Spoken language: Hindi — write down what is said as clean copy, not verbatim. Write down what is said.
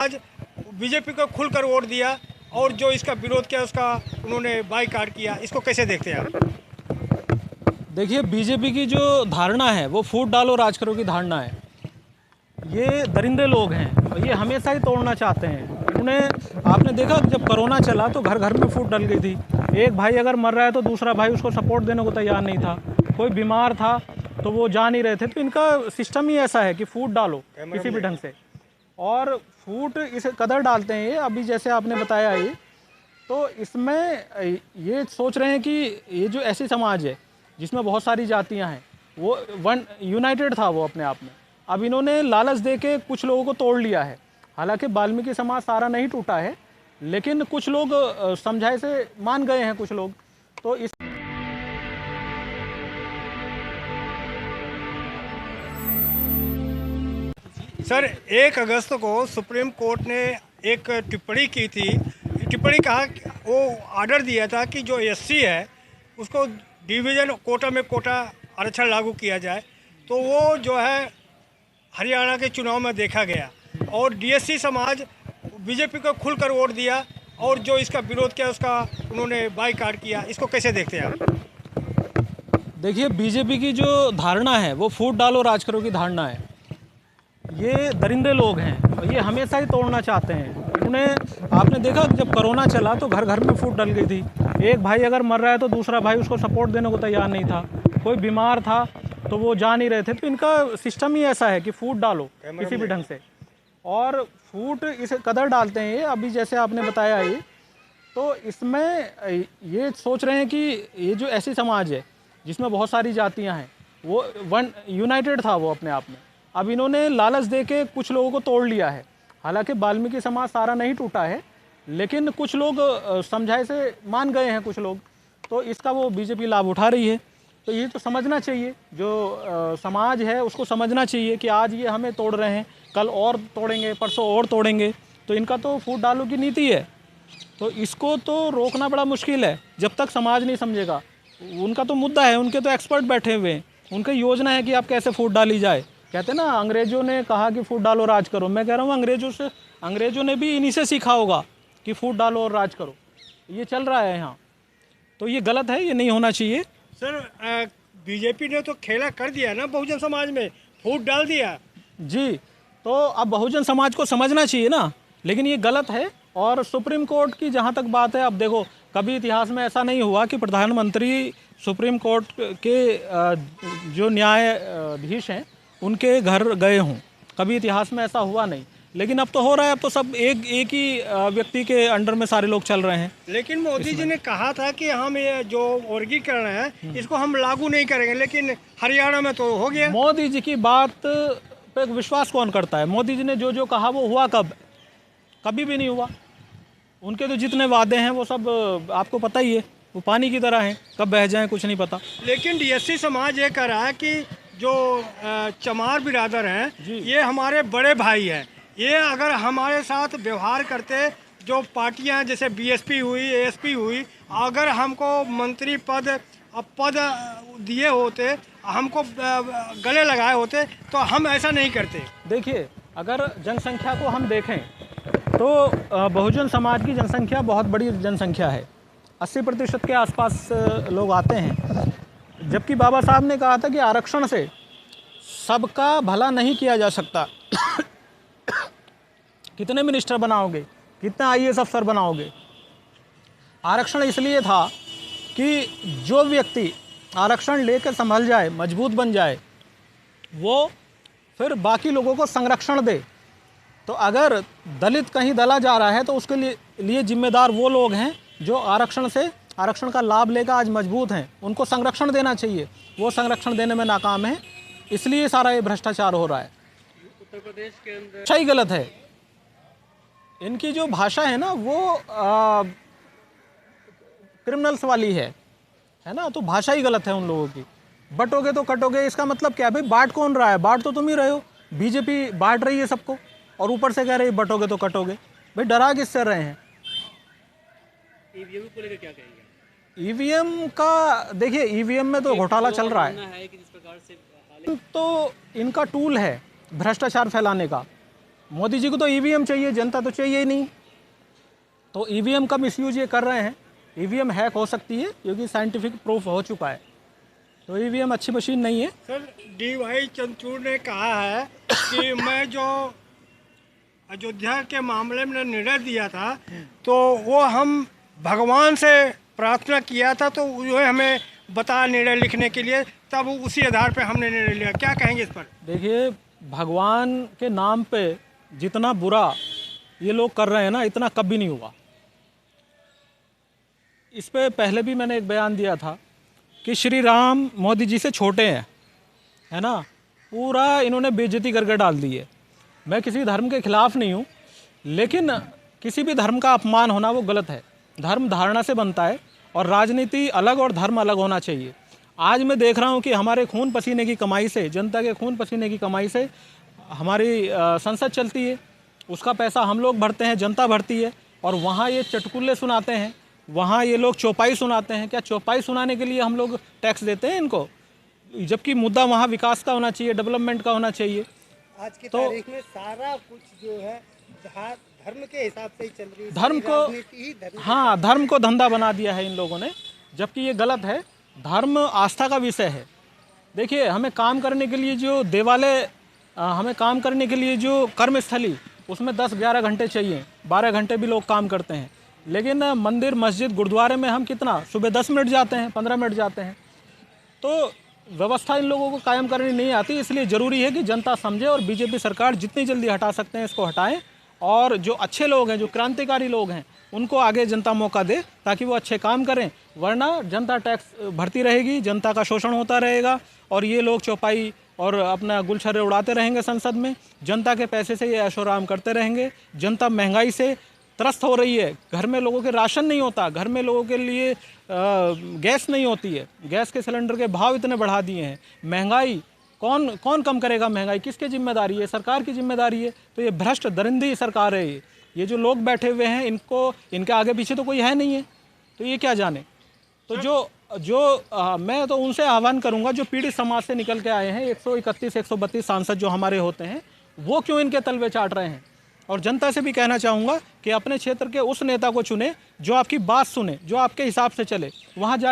आज बीजेपी को खुलकर वोट दिया और जो इसका विरोध किया उसका उन्होंने बाईकाट किया, इसको कैसे देखते हैं आप? देखिए, बीजेपी की जो धारणा है वो फूट डालो राज करो की धारणा है। ये दरिंदे लोग हैं और ये हमेशा ही तोड़ना चाहते हैं। उन्हें आपने देखा जब कोरोना चला तो घर घर में फूट डल गई थी। एक भाई अगर मर रहा है तो दूसरा भाई उसको सपोर्ट देने को तैयार नहीं था। कोई बीमार था तो वो जा नहीं रहे थे। तो इनका सिस्टम ही ऐसा है कि फूट डालो किसी भी ढंग से, और फूट इस कदर डालते हैं ये, अभी जैसे आपने बताया ये, तो इसमें ये सोच रहे हैं कि ये जो ऐसी समाज है जिसमें बहुत सारी जातियां हैं वो वन यूनाइटेड था वो अपने आप में। अब इन्होंने लालच दे के कुछ लोगों को तोड़ लिया है। हालांकि वाल्मीकि समाज सारा नहीं टूटा है, लेकिन कुछ लोग समझाए से मान गए हैं कुछ लोग। तो इस सर, 1 अगस्त को सुप्रीम कोर्ट ने एक टिप्पणी की थी। टिप्पणी कहा, वो ऑर्डर दिया था कि जो एससी है उसको डिवीज़न कोटा में कोटा आरक्षण लागू किया जाए। तो वो जो है हरियाणा के चुनाव में देखा गया और डीएससी समाज बीजेपी को खुलकर वोट दिया और जो इसका विरोध किया उसका उन्होंने बाईकाट किया, इसको कैसे देखते हैं आप? देखिए, बीजेपी की जो धारणा है वो फूट डालो राज करो की धारणा है। ये दरिंदे लोग हैं और ये हमेशा ही तोड़ना चाहते हैं। उन्हें आपने देखा जब कोरोना चला तो घर घर में फूट डल गई थी। एक भाई अगर मर रहा है तो दूसरा भाई उसको सपोर्ट देने को तैयार नहीं था। कोई बीमार था तो वो जा नहीं रहे थे। तो इनका सिस्टम ही ऐसा है कि फूट डालो किसी भी ढंग से, और फूट इस कदर डालते हैं ये, अभी जैसे आपने बताया ये, तो इसमें ये सोच रहे हैं कि ये जो ऐसी समाज है जिसमें बहुत सारी जातियां हैं वो वन यूनाइटेड था वो अपने आप में। अब इन्होंने लालच दे के कुछ लोगों को तोड़ लिया है। हालांकि वाल्मीकि समाज सारा नहीं टूटा है, लेकिन कुछ लोग समझाए से मान गए हैं कुछ लोग। तो इसका वो बीजेपी लाभ उठा रही है। तो ये तो समझना चाहिए, जो समाज है उसको समझना चाहिए कि आज ये हमें तोड़ रहे हैं, कल और तोड़ेंगे, परसों और तोड़ेंगे। तो इनका तो फूट डालो की नीति है। तो इसको तो रोकना बड़ा मुश्किल है जब तक समाज नहीं समझेगा। उनका तो मुद्दा है, उनके तो एक्सपर्ट बैठे हुए हैं, उनकी योजना है कि आप कैसे फूट डाली जाए। कहते हैं ना, अंग्रेजों ने कहा कि फूट डालो राज करो। मैं कह रहा हूँ अंग्रेजों ने भी इन्हीं से सीखा होगा कि फूट डालो और राज करो। ये चल रहा है यहाँ, तो ये गलत है, ये नहीं होना चाहिए। सर, बीजेपी ने तो खेला कर दिया ना, बहुजन समाज में फूट डाल दिया जी। तो अब बहुजन समाज को समझना चाहिए ना, लेकिन ये गलत है। और सुप्रीम कोर्ट की जहाँ तक बात है, अब देखो, कभी इतिहास में ऐसा नहीं हुआ कि प्रधानमंत्री सुप्रीम कोर्ट के जो न्यायाधीश हैं उनके घर गए हों। कभी इतिहास में ऐसा हुआ नहीं, लेकिन अब तो हो रहा है। अब तो सब एक ही व्यक्ति के अंडर में सारे लोग चल रहे हैं। लेकिन मोदी जी ने कहा था कि हम ये जो वर्गीकरण है इसको हम लागू नहीं करेंगे, लेकिन हरियाणा में तो हो गया। मोदी जी की बात पे विश्वास कौन करता है? मोदी जी ने जो जो कहा वो हुआ कब? कभी भी नहीं हुआ। उनके तो जितने वादे हैं वो सब आपको पता ही है, वो पानी की तरह हैं, कब बह जाएं कुछ नहीं पता। लेकिन डीएससी समाज ये कह रहा है कि जो चमार बिरादर हैं ये हमारे बड़े भाई हैं। ये अगर हमारे साथ व्यवहार करते, जो पार्टियां जैसे बीएसपी हुई, एएसपी हुई, अगर हमको मंत्री पद दिए होते, हमको गले लगाए होते, तो हम ऐसा नहीं करते। देखिए, अगर जनसंख्या को हम देखें तो बहुजन समाज की जनसंख्या बहुत बड़ी जनसंख्या है। 80% के आसपास लोग आते हैं। जबकि बाबा साहब ने कहा था कि आरक्षण से सबका भला नहीं किया जा सकता। कितने मिनिस्टर बनाओगे, कितने आईएएस अफसर बनाओगे? आरक्षण इसलिए था कि जो व्यक्ति आरक्षण लेकर संभल जाए, मजबूत बन जाए, वो फिर बाकी लोगों को संरक्षण दे। तो अगर दलित कहीं दला जा रहा है तो उसके लिए जिम्मेदार वो लोग हैं जो आरक्षण का लाभ लेकर आज मजबूत हैं। उनको संरक्षण देना चाहिए, वो संरक्षण देने में नाकाम है, इसलिए सारा ये भ्रष्टाचार हो रहा है। उत्तर प्रदेश के अंदर सही गलत है। इनकी जो भाषा है ना वो क्रिमिनल्स वाली है ना, तो भाषा ही गलत है उन लोगों की। बटोगे तो कटोगे, इसका मतलब क्या है भाई? बांट कौन रहा है? बांट तो तुम ही रहे हो। बीजेपी बांट रही है सबको और ऊपर से कह रही है बटोगे तो कटोगे। भाई डरा किससे रहे हैं? ईवीएम को लेकर क्या कहेंगे? ईवीएम का देखिए, ईवीएम में तो घोटाला चल रहा है। कि जिस प्रकार से तो इनका टूल है भ्रष्टाचार फैलाने का। मोदी जी को तो ईवीएम चाहिए, जनता तो चाहिए ही नहीं। तो ईवीएम का मिसयूज ये कर रहे हैं। ईवीएम हैक हो सकती है क्योंकि साइंटिफिक प्रूफ हो चुका है, तो ईवीएम अच्छी मशीन नहीं है। सर DY चंद्रचूड़ ने कहा है कि मैं जो अयोध्या के मामले में निर्णय दिया था तो वो हम भगवान से प्रार्थना किया था, तो जो है हमें बता निर्णय लिखने के लिए, तब उसी आधार पे हमने निर्णय लिया। क्या कहेंगे इस पर? देखिए, भगवान के नाम पे जितना बुरा ये लोग कर रहे हैं ना, इतना कभी नहीं हुआ। इस पे पहले भी मैंने एक बयान दिया था कि श्री राम मोदी जी से छोटे हैं, है ना। पूरा इन्होंने बेइज्जती करके डाल दी है। मैं किसी धर्म के खिलाफ नहीं हूँ, लेकिन किसी भी धर्म का अपमान होना वो गलत है। धर्म धारणा से बनता है और राजनीति अलग और धर्म अलग होना चाहिए। आज मैं देख रहा हूँ कि हमारे खून पसीने की कमाई से, जनता के खून पसीने की कमाई से हमारी संसद चलती है, उसका पैसा हम लोग भरते हैं, जनता भरती है, और वहाँ ये चटकुल्ले सुनाते हैं, वहाँ ये लोग चौपाई सुनाते हैं। क्या चौपाई सुनाने के लिए हम लोग टैक्स देते हैं इनको? जबकि मुद्दा वहाँ विकास का होना चाहिए, डेवलपमेंट का होना चाहिए। आज की तारीख में सारा कुछ जो है धर्म के हिसाब से ही चल रही है। धर्म को, हाँ, धर्म को धंधा बना दिया है इन लोगों ने, जबकि ये गलत है। धर्म आस्था का विषय है। देखिए, हमें काम करने के लिए जो देवालय, हमें काम करने के लिए जो कर्मस्थली, उसमें 10-11 घंटे चाहिए, 12 घंटे भी लोग काम करते हैं। लेकिन मंदिर, मस्जिद, गुरुद्वारे में हम कितना, सुबह 10 मिनट जाते हैं, 15 मिनट जाते हैं। तो व्यवस्था इन लोगों को कायम करनी नहीं आती। इसलिए ज़रूरी है कि जनता समझे और बीजेपी सरकार जितनी जल्दी हटा सकते हैं इसको हटाएं, और जो अच्छे लोग हैं, जो क्रांतिकारी लोग हैं, उनको आगे जनता मौका दे ताकि वो अच्छे काम करें। वरना जनता टैक्स भरती रहेगी, जनता का शोषण होता रहेगा, और ये लोग चौपाई और अपना गुलछर्रे उड़ाते रहेंगे संसद में। जनता के पैसे से ये ऐशोआराम करते रहेंगे। जनता महंगाई से त्रस्त हो रही है। घर में लोगों के राशन नहीं होता, घर में लोगों के लिए गैस नहीं होती है। गैस के सिलेंडर के भाव इतने बढ़ा दिए हैं। महंगाई कौन कम करेगा? महंगाई किसकी जिम्मेदारी है? सरकार की जिम्मेदारी है। तो ये भ्रष्ट दरिंदी सरकार है। ये जो लोग बैठे हुए हैं, इनके आगे पीछे तो कोई है नहीं है, तो ये क्या जाने। तो मैं तो उनसे आह्वान करूंगा जो पीड़ित समाज से निकल के आए हैं, 131-132 सांसद जो हमारे होते हैं, वो क्यों इनके तलवे चाट रहे हैं। और जनता से भी कहना चाहूँगा कि अपने क्षेत्र के उस नेता को चुने जो आपकी बात सुने, जो आपके हिसाब से चले। वहाँ जा